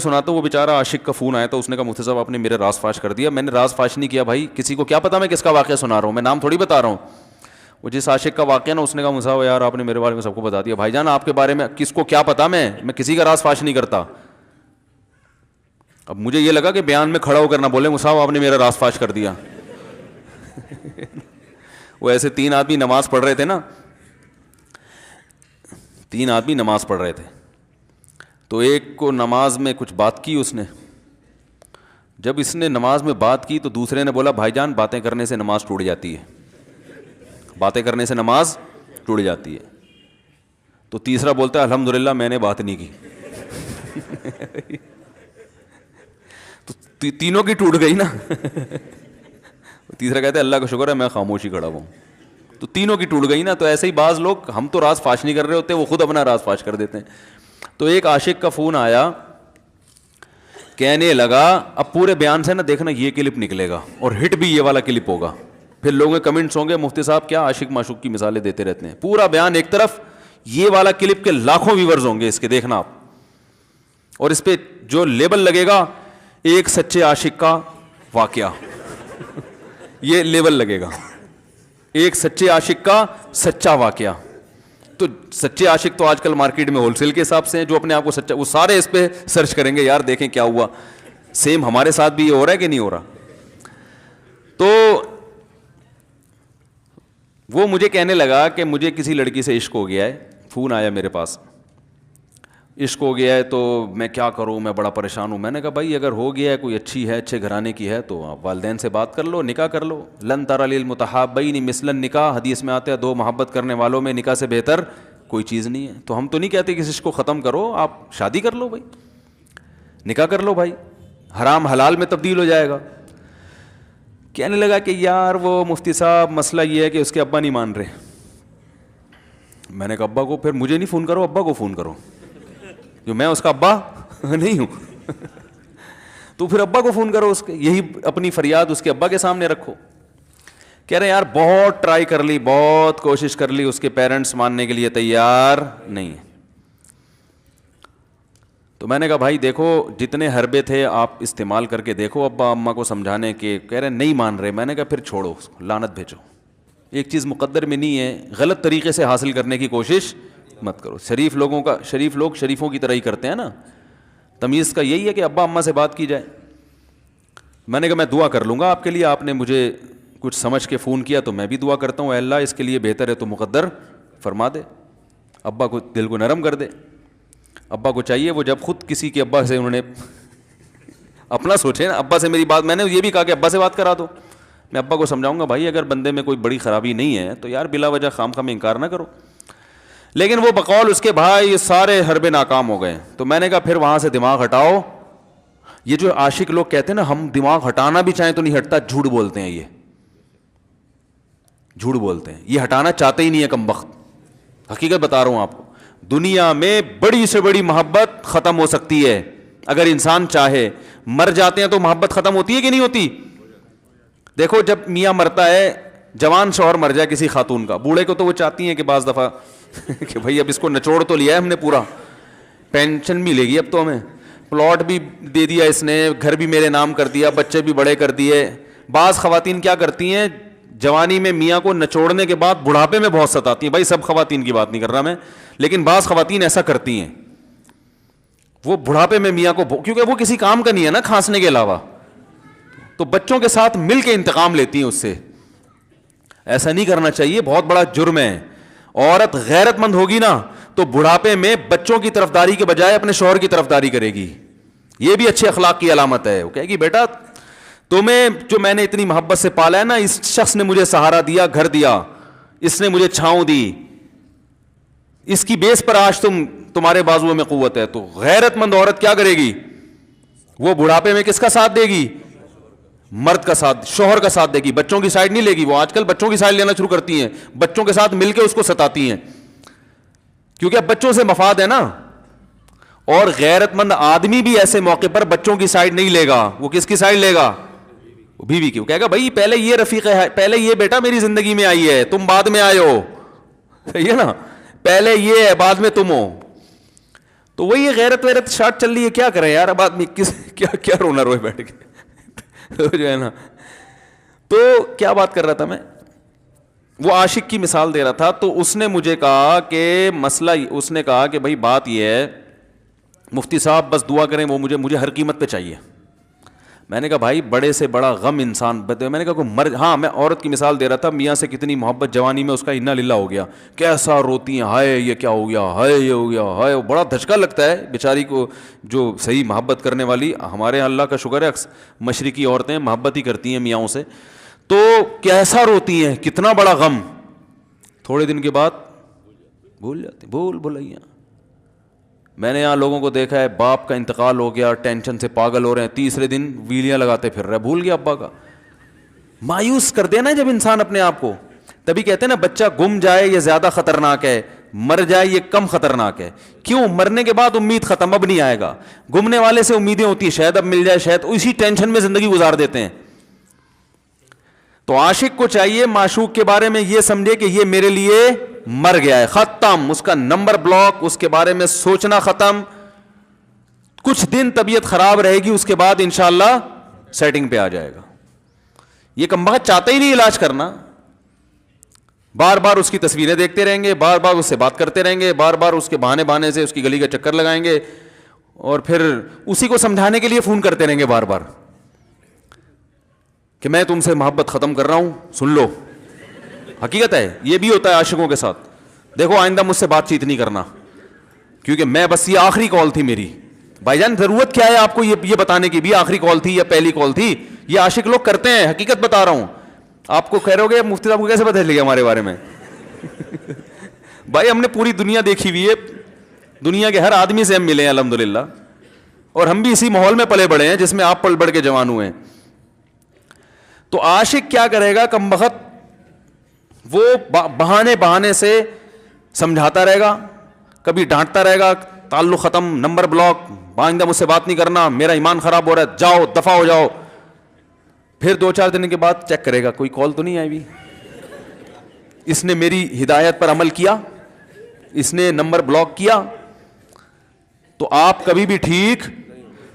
سنا تو وہ بیچارہ عاشق کا فون آیا تھا, اس نے کہا مفتی صاحب آپ نے میرے راز فاش کر دیا. میں نے راز فاش نہیں کیا بھائی, کسی کو کیا پتا میں کس کا واقعہ سنا رہا ہوں, میں نام تھوڑی بتا رہا ہوں. وہ جس عاشق کا واقعہ نا, اس نے کہا مفتی صاحب یار آپ نے میرے بارے میں سب کو بتا دیا. بھائی جان آپ کے بارے میں کس کو کیا پتا, میں کسی کا راز فاش نہیں کرتا. اب مجھے یہ لگا کہ بیان میں کھڑا ہو کر نہ بولے مفتی صاحب آپ نے میرا راز فاش کر دیا. وہ ایسے 3 آدمی نماز پڑھ رہے تھے نا, 3 آدمی نماز پڑھ رہے تھے, تو ایک کو نماز میں کچھ بات کی اس نے. جب اس نے نماز میں بات کی تو دوسرے نے بولا بھائی جان باتیں کرنے سے نماز ٹوٹ جاتی ہے, باتیں کرنے سے نماز ٹوٹ جاتی ہے. تو تیسرا بولتا ہے الحمدللہ میں نے بات نہیں کی. تو تینوں کی ٹوٹ گئی نا. تیسرا کہتا ہے اللہ کا شکر ہے میں خاموشی کھڑا ہوں. تو تینوں کی ٹوٹ گئی نا. تو ایسے ہی بعض لوگ, ہم تو راز فاش نہیں کر رہے ہوتے, وہ خود اپنا راز فاش کر دیتے ہیں. تو ایک عاشق کا فون آیا, کہنے لگا اب پورے بیان سے نا دیکھنا یہ کلپ نکلے گا اور ہٹ بھی یہ والا کلپ ہوگا. پھر لوگوں کے کمنٹس ہوں گے مفتی صاحب کیا عاشق معشوق کی مثالیں دیتے رہتے ہیں. پورا بیان ایک طرف, یہ والا کلپ کے لاکھوں ویورز ہوں گے اس کے, دیکھنا آپ. اور اس پہ جو لیبل لگے گا ایک سچے عاشق کا واقعہ, یہ لیبل لگے گا ایک سچے عاشق کا سچا واقعہ. تو سچے عاشق تو آج کل مارکیٹ میں ہول سیل کے حساب سے ہیں, جو اپنے آپ کو سچا, وہ سارے اس پہ سرچ کریں گے یار دیکھیں کیا ہوا. سیم ہمارے ساتھ بھی یہ ہو رہا ہے کہ نہیں ہو رہا. تو وہ مجھے کہنے لگا کہ مجھے کسی لڑکی سے عشق ہو گیا ہے, فون آیا میرے پاس, عشق ہو گیا ہے تو میں کیا کروں, میں بڑا پریشان ہوں. میں نے کہا بھائی اگر ہو گیا ہے, کوئی اچھی ہے, اچھے گھرانے کی ہے, تو آپ والدین سے بات کر لو, نکاح کر لو. لن تر للمتحابین مثل النکاح, حدیث میں آتا ہے 2 محبت کرنے والوں میں نکاح سے بہتر کوئی چیز نہیں ہے. تو ہم تو نہیں کہتے کہ اس کو ختم کرو, آپ شادی کر لو بھائی, نکاح کر لو بھائی, حرام حلال میں تبدیل ہو جائے گا. کہنے لگا کہ یار وہ مفتی صاحب مسئلہ یہ ہے کہ اس کے ابا نہیں مان رہے. میں نے کہا ابا کو, پھر مجھے نہیں فون کرو, ابا کو فون کرو, جو میں اس کا ابا نہیں ہوں. تو پھر ابا کو فون کرو, اس کے یہی اپنی فریاد اس کے ابا کے سامنے رکھو. کہہ رہے یار بہت ٹرائی کر لی, بہت کوشش کر لی, اس کے پیرنٹس ماننے کے لیے تیار نہیں. تو میں نے کہا بھائی دیکھو جتنے حربے تھے آپ استعمال کر کے دیکھو ابا اماں کو سمجھانے کے. کہہ رہے نہیں مان رہے. میں نے کہا پھر چھوڑو اس کو, لعنت بھیجو. ایک چیز مقدر میں نہیں ہے, غلط طریقے سے حاصل کرنے کی کوشش مت کرو. شریف لوگ شریفوں کی طرح ہی کرتے ہیں نا. تمیز کا یہی ہے کہ ابا اماں سے بات کی جائے. میں نے کہا میں دعا کر لوں گا آپ کے لیے, آپ نے مجھے کچھ سمجھ کے فون کیا تو میں بھی دعا کرتا ہوں, اے اللہ اس کے لیے بہتر ہے تو مقدر فرما دے, ابا کو دل کو نرم کر دے. ابا کو چاہیے وہ جب خود کسی کے ابا سے انہوں نے اپنا سوچے نا, ابا سے میری بات, میں نے یہ بھی کہا کہ ابا سے بات کرا دو. میں ابا کو سمجھاؤں گا بھائی اگر بندے میں کوئی بڑی خرابی نہیں ہے تو یار بلا وجہ خام خواہ میں انکار نہ کرو. لیکن وہ بقول اس کے بھائی سارے حربے ناکام ہو گئے. تو میں نے کہا پھر وہاں سے دماغ ہٹاؤ. یہ جو عاشق لوگ کہتے ہیں نا ہم دماغ ہٹانا بھی چاہیں تو نہیں ہٹتا, جھوٹ بولتے ہیں, یہ جھوٹ بولتے ہیں, یہ ہٹانا چاہتے ہی نہیں ہے کم وقت. حقیقت بتا رہا ہوں آپ کو, دنیا میں بڑی سے بڑی محبت ختم ہو سکتی ہے اگر انسان چاہے. مر جاتے ہیں تو محبت ختم ہوتی ہے کہ نہیں ہوتی؟ دیکھو جب میاں مرتا ہے, جوان شوہر مر جائے کسی خاتون کا, بوڑھے کو تو وہ چاہتی ہیں کہ بعض دفعہ کہ بھائی اب اس کو نچوڑ تو لیا ہے ہم نے, پورا پینشن ملے گی, اب تو ہمیں پلاٹ بھی دے دیا اس نے, گھر بھی میرے نام کر دیا, بچے بھی بڑے کر دیے. بعض خواتین کیا کرتی ہیں, جوانی میں میاں کو نچوڑنے کے بعد بڑھاپے میں بہت ستاتی ہیں. بھائی سب خواتین کی بات نہیں کر رہا میں, لیکن بعض خواتین ایسا کرتی ہیں, وہ بڑھاپے میں میاں کو, کیونکہ وہ کسی کام کا نہیں ہے نا کھانسنے کے علاوہ, تو بچوں کے ساتھ مل کے انتقام لیتی ہیں اس سے. ایسا نہیں کرنا چاہیے, بہت بڑا جرم ہے. عورت غیرت مند ہوگی نا تو بڑھاپے میں بچوں کی طرفداری کے بجائے اپنے شوہر کی طرفداری کرے گی. یہ بھی اچھے اخلاق کی علامت ہے. وہ کہے گی بیٹا تمہیں جو میں نے اتنی محبت سے پالا ہے نا, اس شخص نے مجھے سہارا دیا, گھر دیا, اس نے مجھے چھاؤں دی, اس کی بیس پر آج تمہارے بازوؤں میں قوت ہے. تو غیرت مند عورت کیا کرے گی, وہ بڑھاپے میں کس کا ساتھ دے گی, مرد کا ساتھ, شوہر کا ساتھ دے گی, بچوں کی سائڈ نہیں لے گی. وہ آج کل بچوں کی سائڈ لینا شروع کرتی ہیں, بچوں کے ساتھ مل کے اس کو ستاتی ہیں, کیونکہ اب بچوں سے مفاد ہے نا. اور غیرت مند آدمی بھی ایسے موقع پر بچوں کی سائڈ نہیں لے گا. وہ کس کی سائڈ لے گا, بیوی کی. وہ کہے گا بھائی پہلے یہ رفیق ہے, پہلے یہ بیٹا میری زندگی میں آئی ہے, تم بعد میں آئے ہو, صحیح ہے نا, پہلے یہ ہے بعد میں تم ہو. تو وہی غیرت ویرت شارٹ چل رہی ہے, کیا کریں یار, اب آدمی کس کیا رونا روئے بیٹھ کے تو جو ہے نا. تو کیا بات کر رہا تھا میں, وہ عاشق کی مثال دے رہا تھا. تو اس نے مجھے کہا کہ مسئلہ, اس نے کہا کہ بھائی بات یہ ہے مفتی صاحب بس دعا کریں, وہ مجھے ہر قیمت پہ چاہیے. میں نے کہا بھائی بڑے سے بڑا غم انسان, میں نے کہا کوئی ہاں میں عورت کی مثال دے رہا تھا, میاں سے کتنی محبت جوانی میں اس کا انا للہ ہو گیا, کیسا روتی ہیں, ہائے یہ کیا ہو گیا, ہائے یہ ہو گیا, ہائے, بڑا دھچکا لگتا ہے بیچاری کو جو صحیح محبت کرنے والی. ہمارے اللہ کا شکر ہے مشرقی عورتیں محبت ہی کرتی ہیں میاں سے, تو کیسا روتی ہیں, کتنا بڑا غم. تھوڑے دن کے بعد بھول جاتی, بھولائیاں. میں نے یہاں لوگوں کو دیکھا ہے, باپ کا انتقال ہو گیا, ٹینشن سے پاگل ہو رہے ہیں, تیسرے دن ویلیاں لگاتے پھر رہے, بھول گیا ابا کا. مایوس کر دینا جب انسان اپنے آپ کو. تبھی کہتے ہیں نا بچہ گم جائے یہ زیادہ خطرناک ہے, مر جائے یہ کم خطرناک ہے. کیوں؟ مرنے کے بعد امید ختم, اب نہیں آئے گا. گمنے والے سے امیدیں ہوتی ہیں شاید اب مل جائے, شاید اسی ٹینشن میں زندگی گزار دیتے ہیں. تو عاشق کو چاہیے معشوق کے بارے میں یہ سمجھے کہ یہ میرے لیے مر گیا ہے, ختم, اس کا نمبر بلاک, اس کے بارے میں سوچنا ختم. کچھ دن طبیعت خراب رہے گی, اس کے بعد انشاءاللہ سیٹنگ پہ آ جائے گا. یہ کمبخت چاہتا ہی نہیں علاج کرنا, بار بار اس کی تصویریں دیکھتے رہیں گے, بار بار اس سے بات کرتے رہیں گے, بار بار اس کے بہانے سے اس کی گلی کا چکر لگائیں گے, اور پھر اسی کو سمجھانے کے لیے فون کرتے رہیں گے بار بار کہ میں تم سے محبت ختم کر رہا ہوں, سن لو. حقیقت ہے یہ بھی ہوتا ہے عاشقوں کے ساتھ. دیکھو آئندہ مجھ سے بات چیت نہیں کرنا, کیونکہ میں بس یہ آخری کال تھی میری. بھائی جان ضرورت کیا ہے آپ کو یہ بتانے کی بھی آخری کال تھی یا پہلی کال تھی؟ یہ عاشق لوگ کرتے ہیں, حقیقت بتا رہا ہوں. آپ کو کہہ رہے ہو گے مفتی صاحب کو کیسے پتہ چل گیا ہمارے بارے میں؟ بھائی ہم نے پوری دنیا دیکھی ہوئی ہے, دنیا کے ہر آدمی سے ہم ملے ہیں الحمدللہ, اور ہم بھی اسی ماحول میں پلے بڑے ہیں جس میں آپ پل بڑھ کے جوان ہوئے ہیں. تو عاشق کیا کرے گا کمبخت, وہ بہانے سے سمجھاتا رہے گا, کبھی ڈانٹتا رہے گا, تعلق ختم, نمبر بلاک, آئندہ مجھ سے بات نہیں کرنا, میرا ایمان خراب ہو رہا ہے, جاؤ دفع ہو جاؤ. پھر 2-4 دن کے بعد چیک کرے گا کوئی کال تو نہیں آئی بھی, اس نے میری ہدایت پر عمل کیا, اس نے نمبر بلاک کیا. تو آپ کبھی بھی ٹھیک.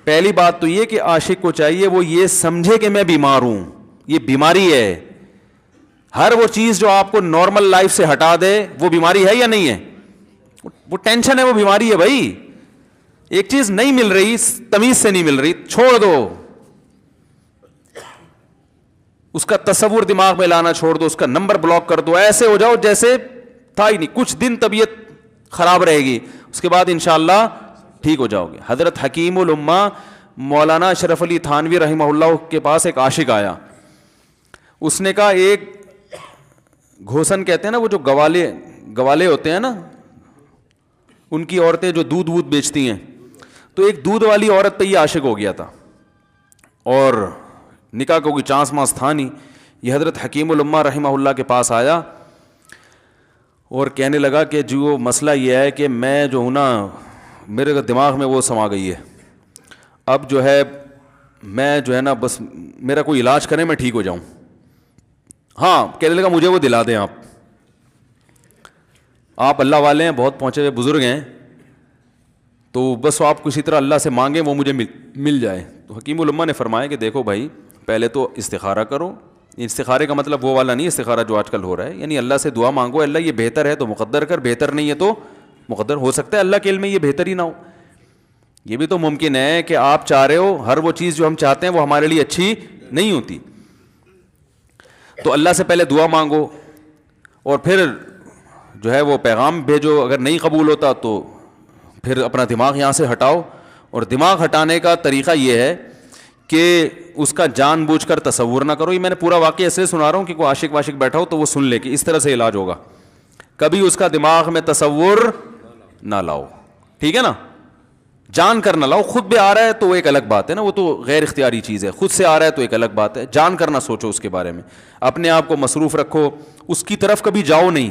پہلی بات تو یہ کہ عاشق کو چاہیے وہ یہ سمجھے کہ میں بیمار ہوں, یہ بیماری ہے. ہر وہ چیز جو آپ کو نارمل لائف سے ہٹا دے وہ بیماری ہے یا نہیں ہے؟ وہ ٹینشن ہے, وہ بیماری ہے بھائی. ایک چیز نہیں مل رہی, تمیز سے نہیں مل رہی, چھوڑ دو, اس کا تصور دماغ میں لانا چھوڑ دو, اس کا نمبر بلاک کر دو, ایسے ہو جاؤ جیسے تھا ہی نہیں. کچھ دن طبیعت خراب رہے گی, اس کے بعد انشاءاللہ ٹھیک ہو جاؤ گے. حضرت حکیم الامہ مولانا اشرف علی تھانوی رحمہ اللہ کے پاس ایک عاشق آیا. اس نے کہا ایک گھوسن کہتے ہیں نا, وہ جو گوالے ہوتے ہیں نا, ان کی عورتیں جو دودھ بیچتی ہیں, تو ایک دودھ والی عورت پہ یہ عاشق ہو گیا تھا, اور نکاح کو کوئی چانس مانس تھا نہیں. یہ حضرت حکیم الامہ رحمہ اللہ کے پاس آیا اور کہنے لگا کہ جو مسئلہ یہ ہے کہ میں جو ہوں نا, میرے دماغ میں وہ سما گئی ہے, اب جو ہے میں جو ہے نا بس میرا کوئی علاج کریں میں ٹھیک ہو جاؤں. ہاں کہنے لگا مجھے وہ دلا دیں آپ اللہ والے ہیں, بہت پہنچے ہوئے بزرگ ہیں, تو بس آپ کسی طرح اللہ سے مانگیں وہ مجھے مل جائے. تو حکیم الامہ نے فرمایا کہ دیکھو بھائی پہلے تو استخارہ کرو. استخارے کا مطلب وہ والا نہیں استخارہ جو آج کل ہو رہا ہے, یعنی اللہ سے دعا مانگو, اللہ یہ بہتر ہے تو مقدر کر, بہتر نہیں ہے تو مقدر. ہو سکتا ہے اللہ کے علم میں یہ بہتر ہی نہ ہو, یہ بھی تو ممکن ہے کہ آپ چاہ رہے ہو ہر وہ چیز جو ہم چاہتے ہیں وہ ہمارے لیے اچھی نہیں ہوتی. تو اللہ سے پہلے دعا مانگو, اور پھر جو ہے وہ پیغام بھیجو. اگر نہیں قبول ہوتا تو پھر اپنا دماغ یہاں سے ہٹاؤ. اور دماغ ہٹانے کا طریقہ یہ ہے کہ اس کا جان بوجھ کر تصور نہ کرو. یہ میں نے پورا واقعہ ایسے سنا رہا ہوں کہ کوئی عاشق واشق بیٹھا ہو تو وہ سن لے کہ اس طرح سے علاج ہوگا. کبھی اس کا دماغ میں تصور نہ لاؤ, ٹھیک ہے نا, جان کر نہ لاؤ. خود بھی آ رہا ہے تو وہ ایک الگ بات ہے نا, وہ تو غیر اختیاری چیز ہے. خود سے آ رہا ہے تو ایک الگ بات ہے, جان کر نہ سوچو اس کے بارے میں, اپنے آپ کو مصروف رکھو, اس کی طرف کبھی جاؤ نہیں,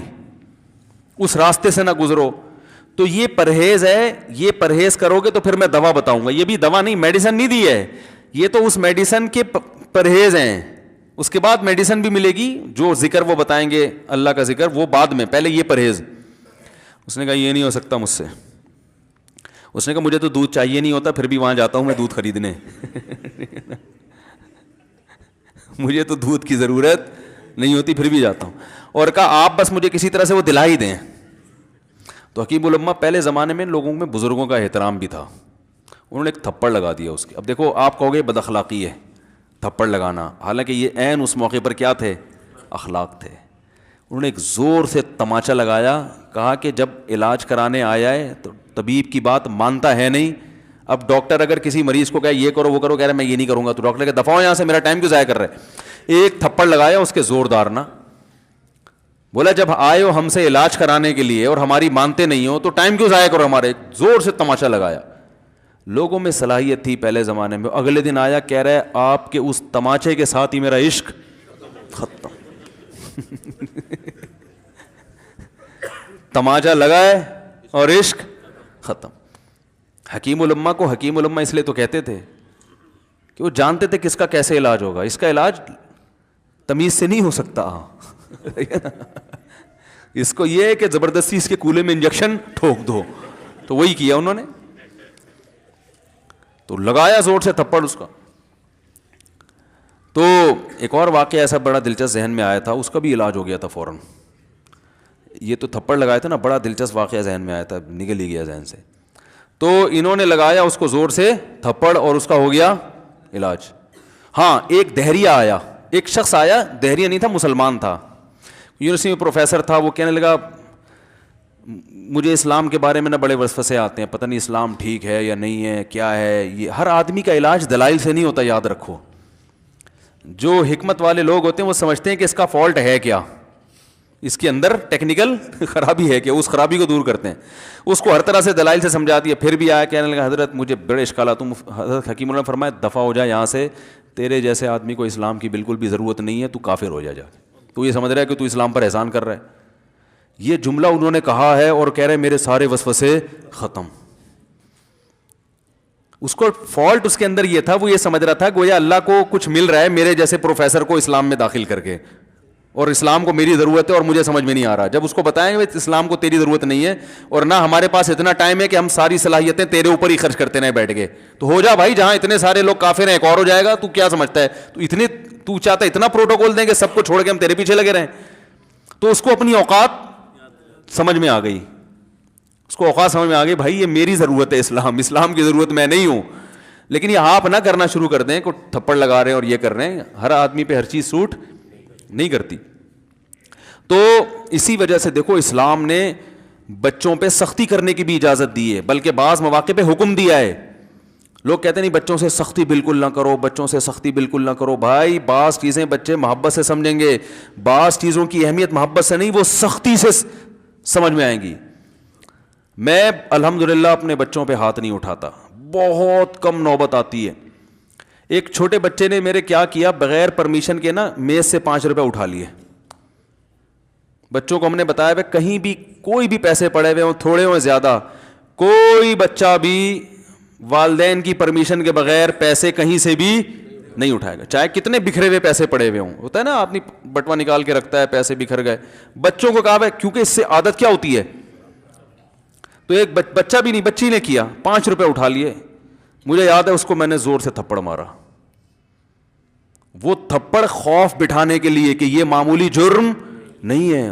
اس راستے سے نہ گزرو. تو یہ پرہیز ہے, یہ پرہیز کرو گے تو پھر میں دوا بتاؤں گا. یہ بھی دوا نہیں, میڈیسن نہیں دی ہے, یہ تو اس میڈیسن کے پرہیز ہیں. اس کے بعد میڈیسن بھی ملے گی, جو ذکر وہ بتائیں گے اللہ کا ذکر وہ بعد میں, پہلے یہ پرہیز. اس نے کہا یہ نہیں ہو سکتا مجھ سے. اس نے کہا مجھے تو دودھ چاہیے نہیں ہوتا, پھر بھی وہاں جاتا ہوں میں دودھ خریدنے. مجھے تو دودھ کی ضرورت نہیں ہوتی, پھر بھی جاتا ہوں. اور کہا آپ بس مجھے کسی طرح سے وہ دلا ہی دیں. تو حکیم الامہ پہلے زمانے میں لوگوں میں بزرگوں کا احترام بھی تھا, انہوں نے ایک تھپڑ لگا دیا اس کے. اب دیکھو آپ کہو گے بد اخلاقی ہے تھپڑ لگانا, حالانکہ یہ عین اس موقع پر کیا تھے, اخلاق تھے. انہوں نے ایک زور سے تماچا لگایا, کہا کہ جب علاج کرانے آیا ہے تو طبیب کی بات مانتا ہے نہیں. اب ڈاکٹر اگر کسی مریض کو کہے یہ کرو وہ کرو, کہہ رہے میں یہ نہیں کروں گا, تو ڈاکٹر کہ دفعہ یہاں سے, میرا ٹائم کیوں ضائع کر رہے. ایک تھپڑ لگایا اس کے زوردار نا, بولا جب آئے ہو ہم سے علاج کرانے کے لیے اور ہماری مانتے نہیں ہو تو ٹائم کیوں ضائع کرو ہمارے. زور سے تماچا لگایا. لوگوں میں صلاحیت تھی پہلے زمانے میں. اگلے دن آیا کہہ رہا ہے آپ کے اس تماچے کے ساتھ ہی میرا عشق ختم. تماچا لگائے اور عشق ختم. حکیم الامہ کو حکیم الامہ اس لیے تو کہتے تھے کہ وہ جانتے تھے کس کا کیسے علاج ہوگا. اس کا علاج تمیز سے نہیں ہو سکتا. اس کو یہ ہے کہ زبردستی اس کے کولے میں انجیکشن ٹھوک دو, تو وہی کیا انہوں نے. تو لگایا زور سے تھپڑ اس کا. تو ایک اور واقعہ ایسا بڑا دلچسپ ذہن میں آیا تھا, اس کا بھی علاج ہو گیا تھا فوراً. یہ تو تھپڑ لگایا تھا نا, بڑا دلچسپ واقعہ ذہن میں آیا تھا, نکل ہی گیا ذہن سے. تو انہوں نے لگایا اس کو زور سے تھپڑ اور اس کا ہو گیا علاج. ہاں ایک دہریہ آیا, ایک شخص آیا, دہریہ نہیں تھا مسلمان تھا, یونیورسٹی میں پروفیسر تھا. وہ کہنے لگا مجھے اسلام کے بارے میں نہ بڑے وسوسے آتے ہیں, پتہ نہیں اسلام ٹھیک ہے یا نہیں ہے, کیا ہے یہ. ہر آدمی کا علاج دلائل سے نہیں ہوتا, یاد رکھو. جو حکمت والے لوگ ہوتے ہیں وہ سمجھتے ہیں کہ اس کا فالٹ ہے کیا, اس کے اندر ٹیکنیکل خرابی ہے کیا, اس خرابی کو دور کرتے ہیں. اس کو ہر طرح سے دلائل سے سمجھا دیا. پھر بھی آیا کہنے لگا حضرت مجھے بڑے اشکالات. حضرت حکیم اللہ نے فرمایا دفع ہو جائے یہاں سے, تیرے جیسے آدمی کو اسلام کی بالکل بھی ضرورت نہیں ہے, تو کافر ہو جا. تو یہ سمجھ رہا ہے کہ تو اسلام پر احسان کر رہا ہے. یہ جملہ انہوں نے کہا ہے اور کہہ رہے میرے سارے وسوسے ختم. اس کو فالٹ اس کے اندر یہ تھا, وہ یہ سمجھ رہا تھا گویا اللہ کو کچھ مل رہا ہے میرے جیسے پروفیسر کو اسلام میں داخل کر کے, اور اسلام کو میری ضرورت ہے اور مجھے سمجھ میں نہیں آ رہا. جب اس کو بتائیں گے اسلام کو تیری ضرورت نہیں ہے اور نہ ہمارے پاس اتنا ٹائم ہے کہ ہم ساری صلاحیتیں تیرے اوپر ہی خرچ کرتے رہے بیٹھ کے, تو ہو جا بھائی, جہاں اتنے سارے لوگ کافر ہیں ایک اور ہو جائے گا. تو کیا سمجھتا ہے, تو چاہتا ہے اتنا پروٹوکول دیں کہ سب کو چھوڑ کے ہم تیرے پیچھے لگے رہیں. تو اس کو اپنی اوقات سمجھ میں آ گئی, اس کو اوقات سمجھ میں آ گئی, بھائی یہ میری ضرورت ہے اسلام کی ضرورت میں نہیں ہوں. لیکن یہ آپ نہ کرنا شروع کر دیں کہ تھپڑ لگا رہے ہیں اور یہ کر رہے ہیں. ہر آدمی پہ ہر چیز سوٹ نہیں کرتی. تو اسی وجہ سے دیکھو اسلام نے بچوں پہ سختی کرنے کی بھی اجازت دی ہے, بلکہ بعض مواقع پہ حکم دیا ہے. لوگ کہتے ہیں نہیں بچوں سے سختی بالکل نہ کرو, بچوں سے سختی بالکل نہ کرو. بھائی بعض چیزیں بچے محبت سے سمجھیں گے, بعض چیزوں کی اہمیت محبت سے نہیں, وہ سختی سے سمجھ میں آئیں گی. میں الحمدللہ اپنے بچوں پہ ہاتھ نہیں اٹھاتا, بہت کم نوبت آتی ہے. ایک چھوٹے بچے نے میرے کیا کیا, بغیر پرمیشن کے نا میز سے 5 روپے اٹھا لیے. بچوں کو ہم نے بتایا کہ کہیں بھی کوئی بھی پیسے پڑے ہوئے ہوں, تھوڑے ہوں زیادہ, کوئی بچہ بھی والدین کی پرمیشن کے بغیر پیسے کہیں سے بھی نہیں اٹھائے گا, چاہے کتنے بکھرے ہوئے پیسے پڑے ہوئے ہوں. ہوتا ہے نا آدمی بٹوا نکال کے رکھتا ہے, پیسے بکھر گئے. بچوں کو کہا ہے کیونکہ اس سے عادت کیا ہوتی ہے. تو ایک بچہ بھی نہیں, بچی نے کیا, 5 روپے اٹھا لیے. مجھے یاد ہے اس کو میں نے زور سے تھپڑ مارا. وہ تھپڑ خوف بٹھانے کے لیے کہ یہ معمولی جرم نہیں ہے.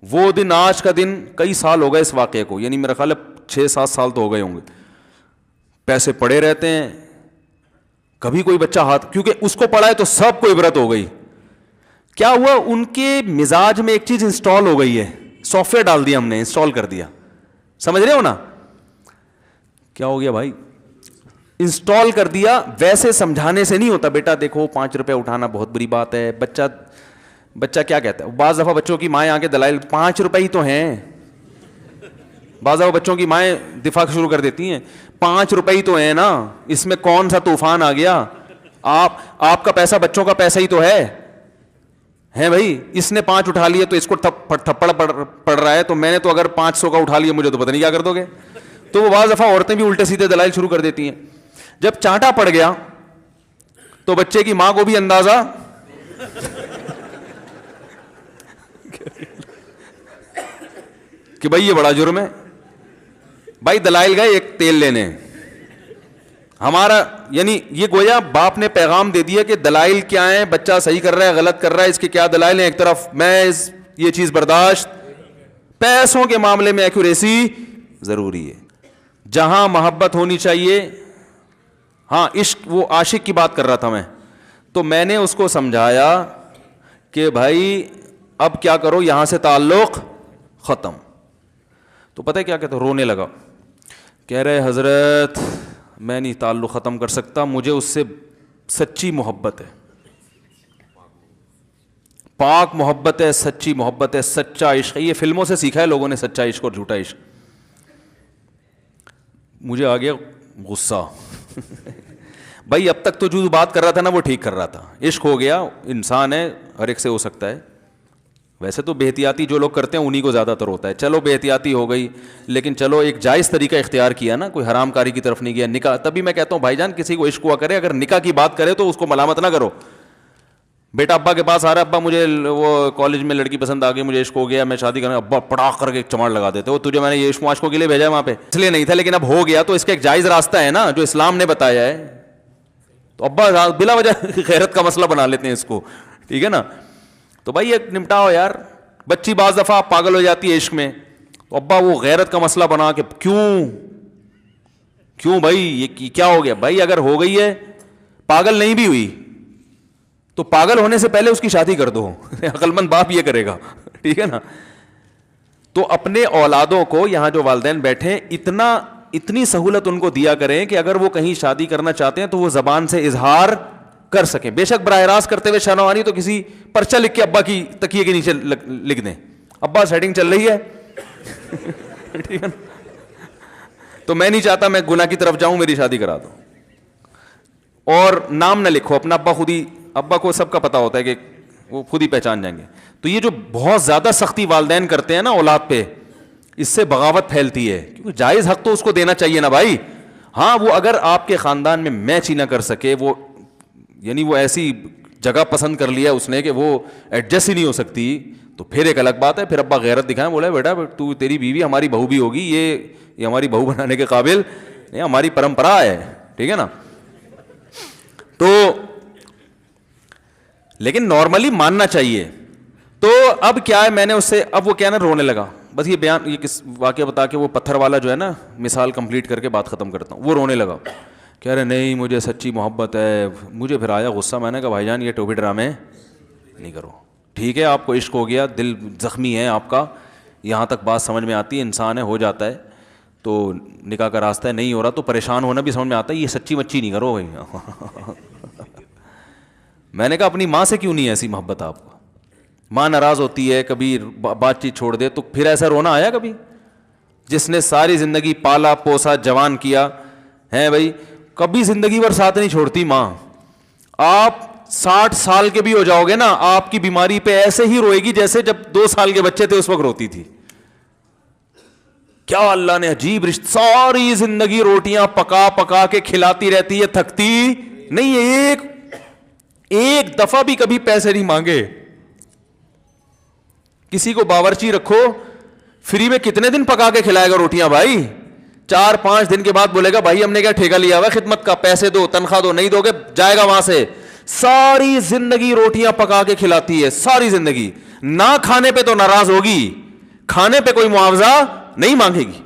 وہ دن آج کا دن کئی سال ہو گئے اس واقعے کو, یعنی میرا خیال ہے 6-7 سال تو ہو گئے ہوں گے. پیسے پڑے رہتے ہیں, کبھی کوئی بچہ ہاتھ, کیونکہ اس کو پڑا ہے تو سب کو عبرت ہو گئی. کیا ہوا, ان کے مزاج میں ایک چیز انسٹال ہو گئی ہے, سافٹ ویئر ڈال دیا ہم نے, انسٹال کر دیا. سمجھ رہے ہو نا کیا ہو گیا بھائی, انسٹال کر دیا. ویسے سمجھانے سے نہیں ہوتا, بیٹا دیکھو 5 روپے اٹھانا بہت بری بات ہے. بچہ کیا کہتا ہے, بعض دفعہ بچوں کی مائیں آ کے دلائل 5 روپے ہی تو ہیں, بعض دفعہ بچوں کی مائیں دفاع شروع کر دیتی ہیں, 5 روپے ہی تو ہیں نا, اس میں کون سا طوفان آ گیا. آپ کا پیسہ بچوں کا پیسہ ہی تو ہے بھائی. اس نے 5 اٹھا لیے تو اس کو تھپڑ پڑ رہا ہے, تو میں نے تو اگر 500 کا اٹھا لیا مجھے تو پتہ نہیں کیا کر دو گے. تو وہ بعض دفعہ عورتیں بھی الٹے سیدھے دلائل شروع کر دیتی ہیں. جب چانٹا پڑ گیا تو بچے کی ماں کو بھی اندازہ کہ بھائی یہ بڑا جرم ہے. بھائی دلائل گئے, ایک تیل لینے. ہمارا یعنی یہ گویا باپ نے پیغام دے دیا کہ دلائل کیا ہیں, بچہ صحیح کر رہا ہے غلط کر رہا ہے, اس کے کیا دلائل ہیں. ایک طرف محض یہ چیز برداشت, پیسوں کے معاملے میں ایکوریسی ضروری ہے. جہاں محبت ہونی چاہیے, ہاں عشق, وہ عاشق کی بات کر رہا تھا میں, تو میں نے اس کو سمجھایا کہ بھائی اب کیا کرو, یہاں سے تعلق ختم. تو پتہ ہے کیا کہتا, رونے لگا, کہہ رہے حضرت میں نہیں تعلق ختم کر سکتا, مجھے اس سے سچی محبت ہے, پاک محبت ہے, سچی محبت ہے, سچا عشق ہے. یہ فلموں سے سیکھا ہے لوگوں نے, سچا عشق اور جھوٹا عشق. مجھے آ گیا غصہ. بھائی اب تک تو جو بات کر رہا تھا نا وہ ٹھیک کر رہا تھا, عشق ہو گیا, انسان ہے, ہر ایک سے ہو سکتا ہے. ویسے تو بے احتیاطی جو لوگ کرتے ہیں انہی کو زیادہ تر ہوتا ہے. چلو بے احتیاطی ہو گئی, لیکن چلو ایک جائز طریقہ اختیار کیا نا, کوئی حرام کاری کی طرف نہیں گیا. نکاح, تبھی میں کہتا ہوں بھائی جان کسی کو عشق ہوا کرے, اگر نکاح کی بات کرے تو اس کو ملامت نہ کرو. بیٹا ابا کے پاس آ رہا ہے, ابا مجھے وہ کالج میں لڑکی پسند آ گئی, مجھے عشق ہو گیا, میں شادی کرنا, ابا پڑاخ کر کے ایک چماڑ لگا دیتے, وہ تجھے میں نے یہ عشق معاشقوں کے لیے بھیجا ہے وہاں پہ, اس لیے نہیں تھا, لیکن اب ہو گیا تو اس کا ایک جائز راستہ ہے نا جو اسلام نے بتایا ہے. تو ابا بلا وجہ غیرت کا مسئلہ بنا لیتے ہیں اس کو, ٹھیک ہے نا. تو بھائی ایک نمٹاؤ یار. بچی بعض دفعہ پاگل ہو جاتی ہے عشق میں, تو ابا وہ غیرت کا مسئلہ بنا کے کیوں بھائی یہ کیا ہو گیا. بھائی اگر ہو گئی ہے, پاگل نہیں بھی ہوئی تو پاگل ہونے سے پہلے اس کی شادی کر دو. عقل مند باپ یہ کرے گا, ٹھیک ہے نا. تو اپنے اولادوں کو, یہاں جو والدین بیٹھے, اتنی سہولت ان کو دیا کریں کہ اگر وہ کہیں شادی کرنا چاہتے ہیں تو وہ زبان سے اظہار کر سکیں. بے شک براہ راست کرتے ہوئے شرمانی تو کسی پرچہ لکھ کے ابا کی تکیے کے نیچے لکھ دیں, ابا سیٹنگ چل رہی ہے, ٹھیک ہے نا. تو میں نہیں چاہتا میں گناہ کی طرف جاؤں, میری شادی کرا دو. اور نام نہ لکھو اپنا, ابا خود ہی, ابا کو سب کا پتا ہوتا ہے کہ وہ خود ہی پہچان جائیں گے. تو یہ جو بہت زیادہ سختی والدین کرتے ہیں نا اولاد پہ, اس سے بغاوت پھیلتی ہے, کیونکہ جائز حق تو اس کو دینا چاہیے نا بھائی. ہاں وہ اگر آپ کے خاندان میں میچ ہی نہ کر سکے, وہ یعنی وہ ایسی جگہ پسند کر لیا اس نے کہ وہ ایڈجسٹ ہی نہیں ہو سکتی, تو پھر ایک الگ بات ہے. پھر ابا غیرت دکھائیں, بولا بیٹا تو تیری بیوی ہماری بہو بھی ہوگی, یہ ہماری بہو بنانے کے قابل, یہ ہماری پرمپرا ہے, ٹھیک ہے نا. تو لیکن نارملی ماننا چاہیے. تو اب کیا ہے, میں نے اس سے, اب وہ کیا نا رونے لگا. بس یہ بیان, یہ کس واقعہ بتا کے وہ پتھر والا جو ہے نا مثال کمپلیٹ کر کے بات ختم کرتا ہوں. وہ رونے لگا, کہہ رہے نہیں مجھے سچی محبت ہے. مجھے پھر آیا غصہ, میں نے کہا بھائی جان یہ ٹوپی ڈرامے نہیں کرو. ٹھیک ہے آپ کو عشق ہو گیا, دل زخمی ہے آپ کا, یہاں تک بات سمجھ میں آتی ہے, انسان ہے, ہو جاتا ہے, تو نکاح کا راستہ ہے, نہیں ہو رہا تو پریشان ہونا بھی سمجھ میں آتا ہے, یہ سچی مچی نہیں کرو بھائی. میں نے کہا اپنی ماں سے کیوں نہیں ایسی محبت آپ کو, ماں ناراض ہوتی ہے, کبھی بات چیت چھوڑ دے, تو پھر ایسا رونا آیا کبھی؟ جس نے ساری زندگی پالا پوسا جوان کیا ہے بھائی, کبھی زندگی بھر ساتھ نہیں چھوڑتی ماں. آپ 60 سال کے بھی ہو جاؤ گے نا, آپ کی بیماری پہ ایسے ہی روئے گی جیسے جب 2 سال کے بچے تھے اس وقت روتی تھی. کیا اللہ نے عجیب رشتہ, ساری زندگی روٹیاں پکا پکا کے کھلاتی رہتی ہے, تھکتی نہیں ہے, ایک دفعہ بھی کبھی پیسے نہیں مانگے. کسی کو باورچی رکھو, فری میں کتنے دن پکا کے کھلائے گا روٹیاں بھائی؟ 4-5 دن کے بعد بولے گا بھائی ہم نے کیا ٹھیکہ لیا ہوا خدمت کا, پیسے دو, تنخواہ دو, نہیں دو گے جائے گا وہاں سے. ساری زندگی روٹیاں پکا کے کھلاتی ہے, ساری زندگی. نہ کھانے پہ تو ناراض ہوگی, کھانے پہ کوئی معاوضہ نہیں مانگے گی.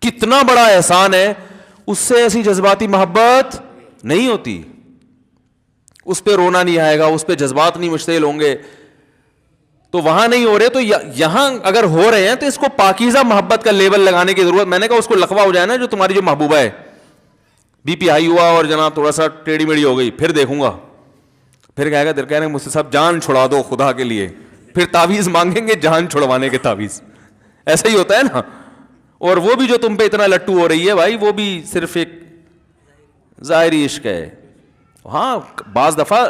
کتنا بڑا احسان ہے, اس سے ایسی جذباتی محبت نہیں ہوتی. اس پہ رونا نہیں آئے گا, اس پہ جذبات نہیں مشتعل ہوں گے. تو وہاں نہیں ہو رہے, تو یہاں اگر ہو رہے ہیں تو اس کو پاکیزہ محبت کا لیبل لگانے کی ضرورت. میں نے کہا اس کو لقبہ ہو جائے نا جو تمہاری جو محبوبہ ہے, بی پی ہائی ہوا اور جناب تھوڑا سا ٹیڑھی میڑھی ہو گئی, پھر دیکھوں گا, پھر کہے گا دل کہہ رہے مجھ سے سب جان چھڑا دو خدا کے لیے, پھر تعویذ مانگیں گے جان چھڑوانے کے تعویذ. ایسا ہی ہوتا ہے نا. اور وہ بھی جو تم پہ اتنا لٹو ہو رہی ہے بھائی, وہ بھی صرف ایک ظاہری عشق ہے. ہاں بعض دفعہ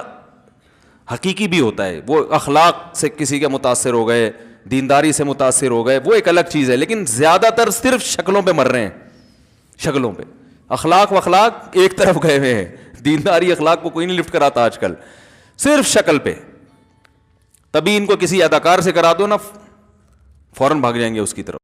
حقیقی بھی ہوتا ہے, وہ اخلاق سے کسی کے متاثر ہو گئے, دینداری سے متاثر ہو گئے, وہ ایک الگ چیز ہے. لیکن زیادہ تر صرف شکلوں پہ مر رہے ہیں, شکلوں پہ. اخلاق و اخلاق ایک طرف گئے ہوئے ہیں, دینداری اخلاق کو کوئی نہیں لفٹ کراتا آج کل, صرف شکل پہ. تبھی ان کو کسی اداکار سے کرا دو نا, فوراً بھاگ جائیں گے اس کی طرف.